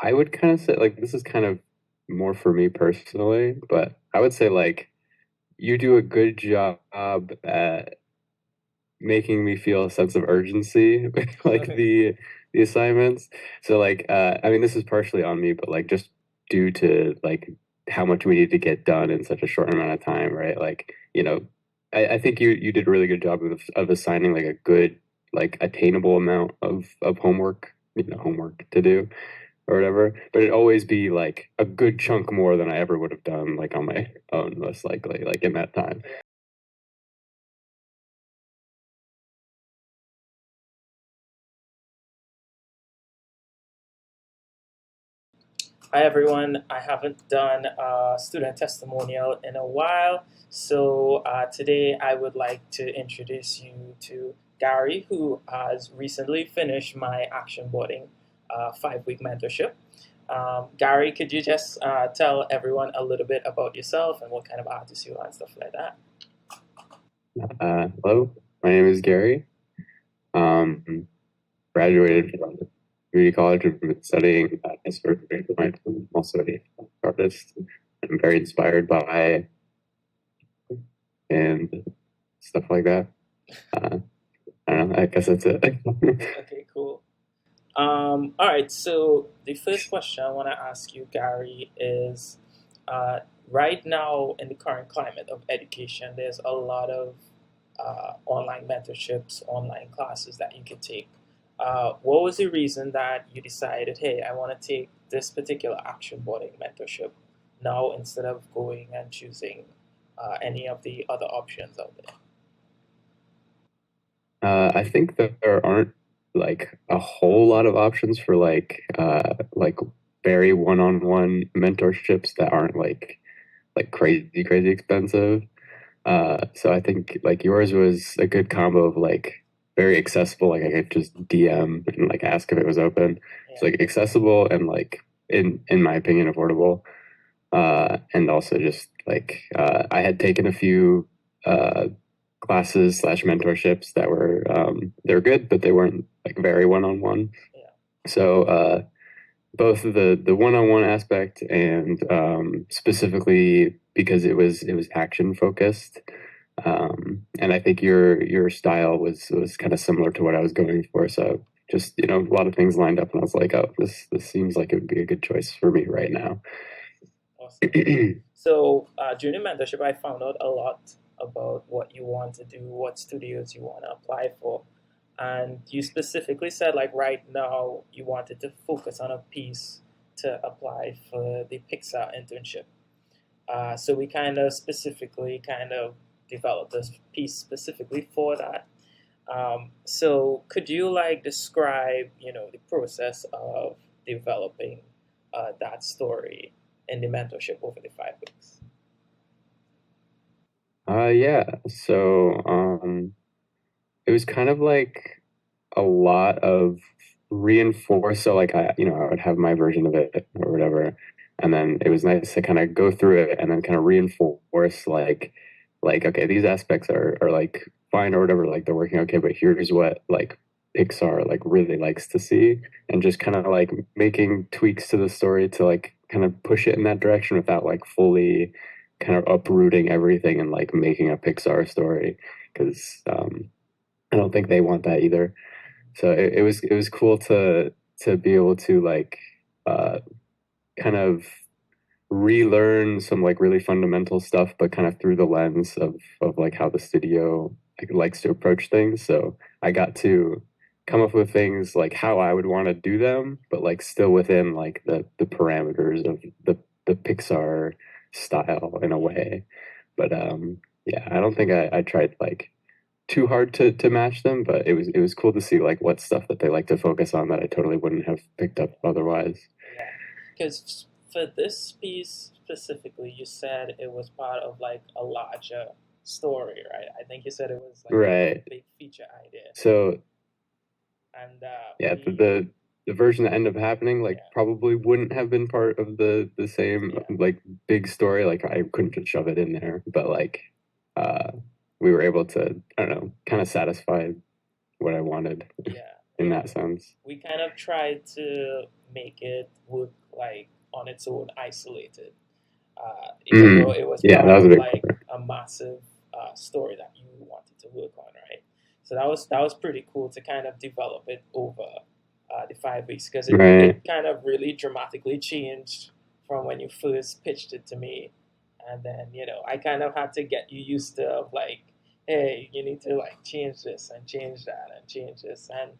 I would kind of say like this is kind of more for me personally, but I would say like you do a good job at making me feel a sense of urgency with like the assignments. So like I mean this is partially on me, but like just due to like how much we need to get done in such a short amount of time, right? Like, I think you did a really good job of assigning like a good like attainable amount of homework, homework to do or whatever. But it'd always be like a good chunk more than I ever would have done like on my own, most likely, like in that time. Hi everyone, I haven't done a student testimonial in a while, so today I would like to introduce you to Gary, who has recently finished my action boarding 5 week mentorship. Gary, could you just tell everyone a little bit about yourself and what kind of artist you are and stuff like that? Hello, my name is Gary. Um, Graduated from community college and been studying history. I'm also an artist. I'm very inspired by and stuff like that. Uh, I don't know. I guess that's it. Okay, cool. All right, so the first question I want to ask you, Gary, is uh, right now in the current climate of education, there's a lot of online mentorships, online classes that you could take. What was the reason that you decided, hey, I want to take this particular action boarding mentorship now instead of going and choosing any of the other options out there? I think that there aren't like a whole lot of options for like very one-on-one mentorships that aren't like crazy expensive. So I think like yours was a good combo of like very accessible, like I could just DM and like ask if it was open. It's Yeah. like accessible and like in my opinion affordable. And also just like I had taken a few uh classes slash mentorships that were they were good, but they weren't like very one-on-one. Yeah. So both the one-on-one aspect and specifically because it was action focused. And I think your style was kind of similar to what I was going for. So just, a lot of things lined up and I was like, oh, this seems like it would be a good choice for me right now. Awesome. So during the mentorship, I found out a lot about what you want to do, what studios you want to apply for, and you specifically said like right now you wanted to focus on a piece to apply for the Pixar internship. So we kind of specifically kind of developed this piece specifically for that. So could you like describe, the process of developing that story in the mentorship over the 5 weeks? Yeah. So it was kind of like a lot of reinforce. So like I would have my version of it or whatever, and then it was nice to kind of go through it and then kind of reinforce like okay, these aspects are like fine or whatever, like they're working okay, but here's what like Pixar like really likes to see, and just kind of like making tweaks to the story to like kind of push it in that direction without like fully kind of uprooting everything and like making a Pixar story because I don't think they want that either. So it was cool to be able to like uh kind of relearn some like really fundamental stuff, but kind of through the lens of like how the studio like, likes to approach things. So I got to come up with things like how I would want to do them, but like still within like the parameters of the Pixar style in a way. But yeah, I don't think I tried like too hard to match them, but it was cool to see like what stuff that they like to focus on that I totally wouldn't have picked up otherwise. Yeah, because for this piece specifically, you said it was part of like a larger story, right? I think you said it was like a Right. big feature idea, So and yeah, we, the version that ended up happening like yeah, probably wouldn't have been part of the same yeah, like big story. Like I couldn't just shove it in there, but like uh we were able to, I don't know, kind of satisfy what I wanted. yeah. in yeah. that sense. We kind of tried to make it work like on its own, isolated, even though Mm. it was Yeah, part that was a of big like part. a massive story that you wanted to work on, right? So that was pretty cool to kind of develop it over the 5 weeks, because it Right. kind of really dramatically changed from when you first pitched it to me, and then I kind of had to get you used to like, hey, you need to like change this and change that and change this, and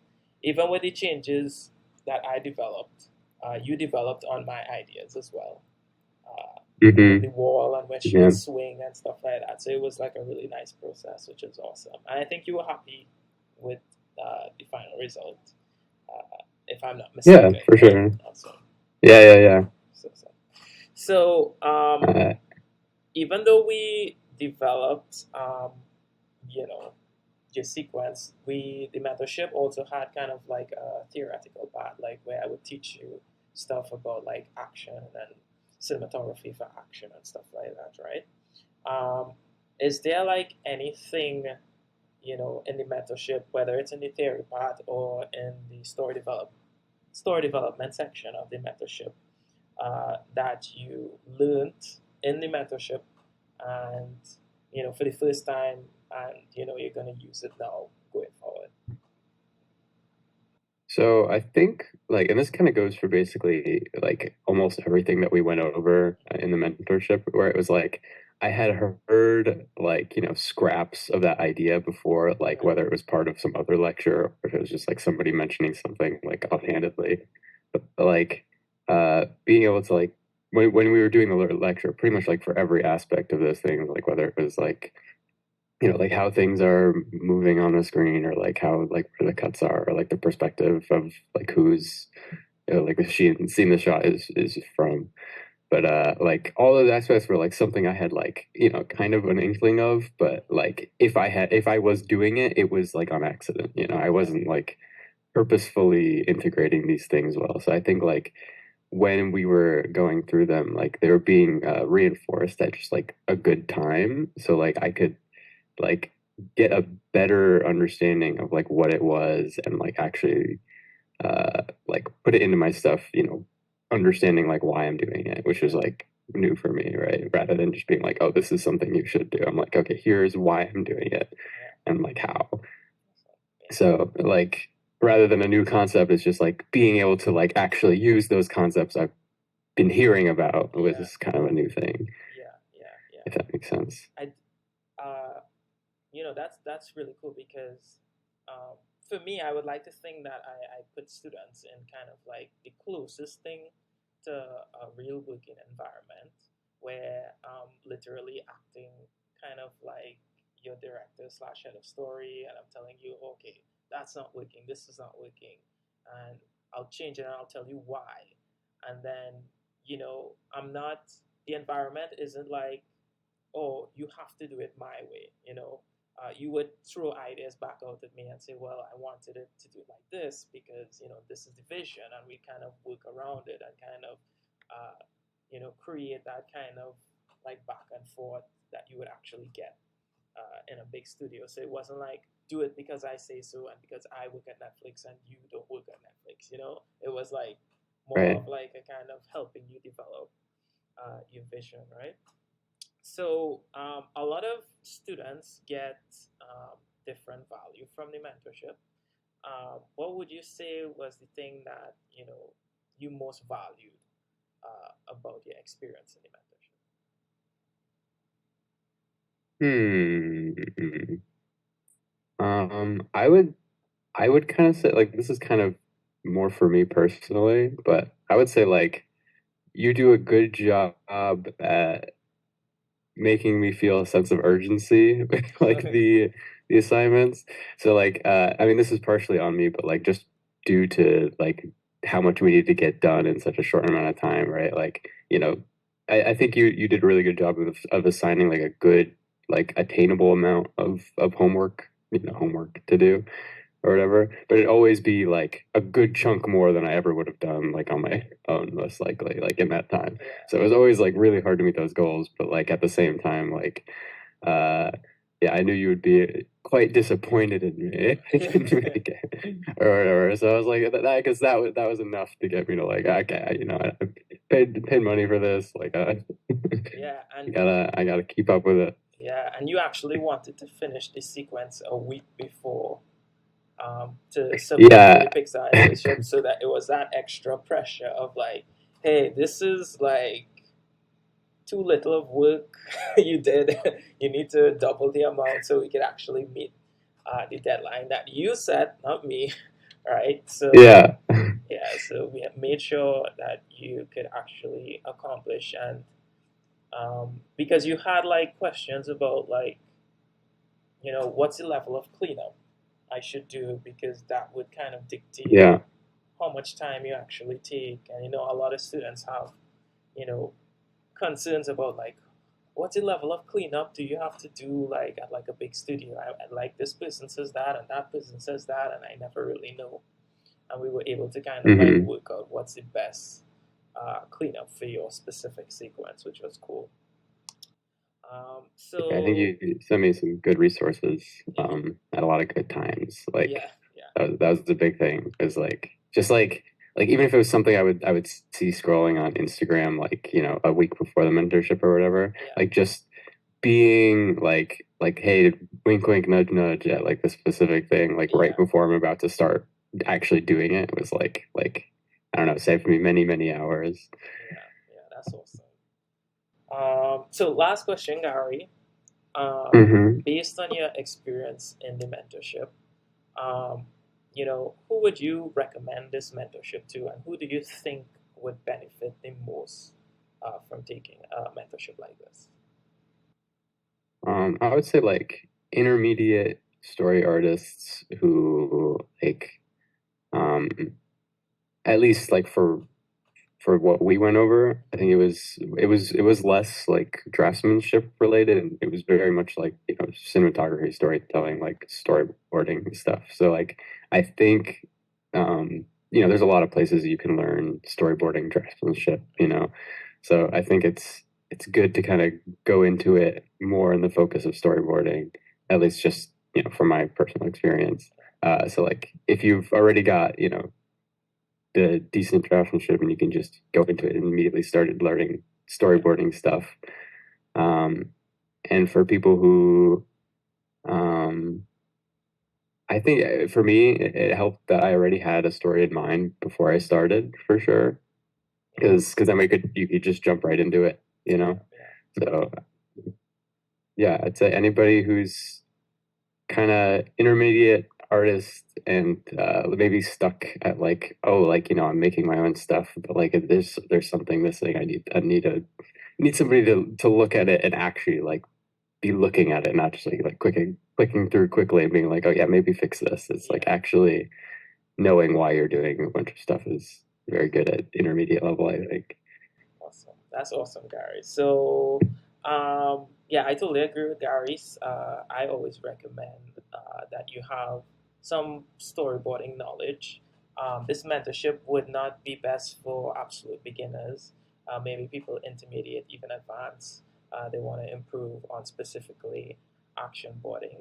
even with the changes that I developed, you developed on my ideas as well. The Hmm. wall on which she would Yeah. swing and stuff like that. So it was like a really nice process, which is awesome. And I think you were happy with the final result, if I'm not Yeah, mistaken, for right? sure. Also, Yeah, yeah, yeah. so Uh, even though we developed, you know, your sequence, the mentorship also had kind of like a theoretical part, like where I would teach you stuff about like action and cinematography for action and stuff like that, right? Um, is there like anything, in the mentorship, whether it's in the theory part or in the story development section of the mentorship, that you learned in the mentorship, and for the first time, and you're going to use it now going forward? So I think like, and this kind of goes for basically like almost everything that we went over in the mentorship, where it was like I had heard like, scraps of that idea before, like Right. whether it was part of some other lecture or if it was just like somebody mentioning something like offhandedly. But like being able to like when we were doing the lecture, pretty much like for every aspect of those things, like whether it was like like how things are moving on the screen or like how like where the cuts are or like the perspective of like who's like she seen the shot is from. But like all of the aspects were like something I had like kind of an inkling of, but like if I was doing it, it was like on accident. I Yeah. wasn't like purposefully integrating these things well. So I think like when we were going through them, like they were being reinforced at just like a good time. So like I could like get a better understanding of like what it was and like actually like put it into my stuff, understanding like why I'm doing it, which is Yeah. like new for me, right? Rather than just being like, oh, this is something you should do. I'm like, okay, here's why I'm doing it Yeah. and like how. Yeah. So like rather than a new concept, it's just like being able to like actually use those concepts I've been hearing about Yeah. was kind of a new thing, Yeah. Yeah. Yeah. if that makes sense. I that's really cool, because for me, I would like to think that I put students in kind of like the closest thing to a real working environment, where literally acting kind of like your director slash head of story, and I'm telling you, okay, that's not working, this is not working, and I'll change it and I'll tell you why. And then, I'm not, the environment isn't like, oh, you have to do it my way. You would throw ideas back out at me and say, well, I wanted it to do it like this because, this is the vision, and we kind of work around it and kind of, create that kind of like back and forth that you would actually get in a big studio. So it wasn't like, do it because I say so and because I work at Netflix and you don't work at Netflix. It was like more Right. of like a kind of helping you develop your vision, right? So a lot of students get different value from the mentorship. What would you say was the thing that you most valued about your experience in the mentorship? Hmm. I would kind of say like this is kind of more for me personally, but I would say like you do a good job at making me feel a sense of urgency with like the assignments. So like I mean this is partially on me, but like just due to like how much we need to get done in such a short amount of time, right? Like, I think you did a really good job of assigning like a good like attainable amount of homework, homework to do or whatever. But it'd always be like a good chunk more than I ever would have done like on my own, most likely, like in that time. Yeah. So it was always like really hard to meet those goals, but like at the same time, like uh yeah, I knew you would be quite disappointed in me if I didn't make it or whatever. So I was like, that because that was enough to get me to like, okay, I paid money for this. Like, Yeah, I gotta keep up with it. and you actually wanted to finish the sequence a week before to submit to Yeah, the Pixar internship, so that it was that extra pressure of like, hey, this is like too little of work you did. You need to double the amount so we could actually meet the deadline that you set, not me. Right? So yeah, yeah, so we have made sure that you could actually accomplish, and because you had like questions about like, what's the level of cleanup I should do, because that would kind of dictate yeah. how much time you actually take. And a lot of students have, you know, concerns about like, what's the level of cleanup do you have to do like at like a big studio? I like this person says that and that person says that, and I never really know. And we were able to kind of like Hmm. work out what's the best cleanup for your specific sequence, which was cool. Yeah, I think So you sent me some good resources yeah, at a lot of good times. Like yeah, yeah, that was the big thing. Is like just like even if it was something I would see scrolling on Instagram, like a week before the mentorship or whatever, yeah, like just being like hey, wink wink nudge nudge at like the specific thing like right yeah, before I'm about to start actually doing it was like I don't know, saved me many hours. yeah, yeah. That's awesome. So last question, Gary. Hmm. Based on your experience in the mentorship, um, who would you recommend this mentorship to, and who do you think would benefit the most from taking a mentorship like this? I would say like intermediate story artists who like um at least like for what we went over, I think it was less like draftsmanship related, and it was very much like cinematography, storytelling, like storyboarding and stuff. So like I think there's a lot of places you can learn storyboarding, draftsmanship. So I think it's good to kind of go into it more in the focus of storyboarding, at least just from my personal experience. So like if you've already got the decent draftsmanship and you can just go into it and immediately started learning Yeah, storyboarding stuff. Um, and for people who, um, I think for me, it helped that I already had a story in mind before I started for sure. yeah, Because then you could just jump right into it, you yeah, know? yeah, So yeah, I'd say anybody who's kind of intermediate artist and maybe stuck at like like I'm making my own stuff, but like if there's something missing, I need somebody to look at it and actually like be looking at it, not just like clicking through quickly and being like, oh yeah, maybe fix this. It's like yeah. actually knowing why you're doing a bunch of stuff is very good at intermediate level, I think. Awesome. That's awesome, Gary. So, yeah, I totally agree with Gary's. I always recommend that you have some storyboarding knowledge. This mentorship would not be best for absolute beginners, maybe people intermediate, even advanced. They want to improve on specifically action boarding.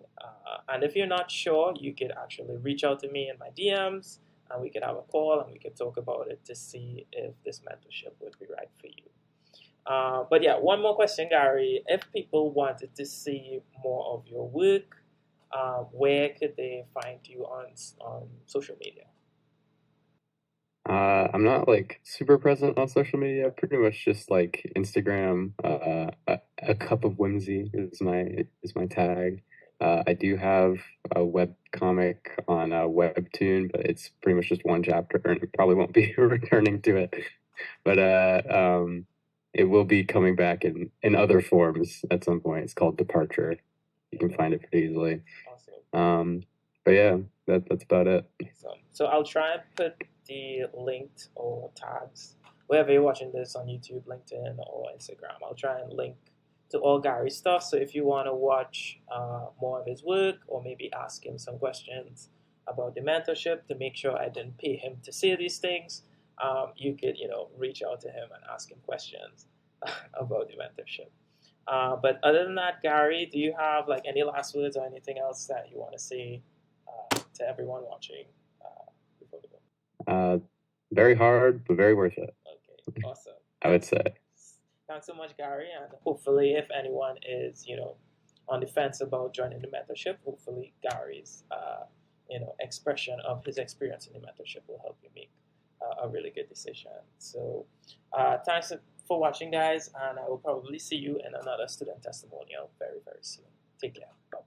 And if you're not sure, you could actually reach out to me in my DMs, and we could have a call and we could talk about it to see if this mentorship would be right for you. But yeah, one more question, Gary. If people wanted to see more of your work, where could they find you on social media? I'm not like super present on social media. Pretty much just like Instagram. A cup of whimsy is my tag. I do have a web comic on Webtoon, but it's pretty much just one chapter, and it probably won't be returning to it. But it will be coming back in other forms at some point. It's called Departure. You can Okay, find it pretty easily. awesome. Um, but yeah, that's about it. So I'll try and put the linked or tags wherever you're watching this on YouTube, LinkedIn, or Instagram. I'll try and link to all Gary's stuff. So if you want to watch more of his work, or maybe ask him some questions about the mentorship to make sure I didn't pay him to say these things, you could reach out to him and ask him questions about the mentorship. But other than that, Gary, do you have like any last words or anything else that you want to say to everyone watching before we go? Uh, Very hard, but very worth it, Okay, awesome. I would say. Thanks so much, Gary. And hopefully, if anyone is, on the fence about joining the mentorship, hopefully Gary's, expression of his experience in the mentorship will help you make a really good decision. So, thanks for watching, guys, and I will probably see you in another student testimonial very, very soon. Take care. Bye.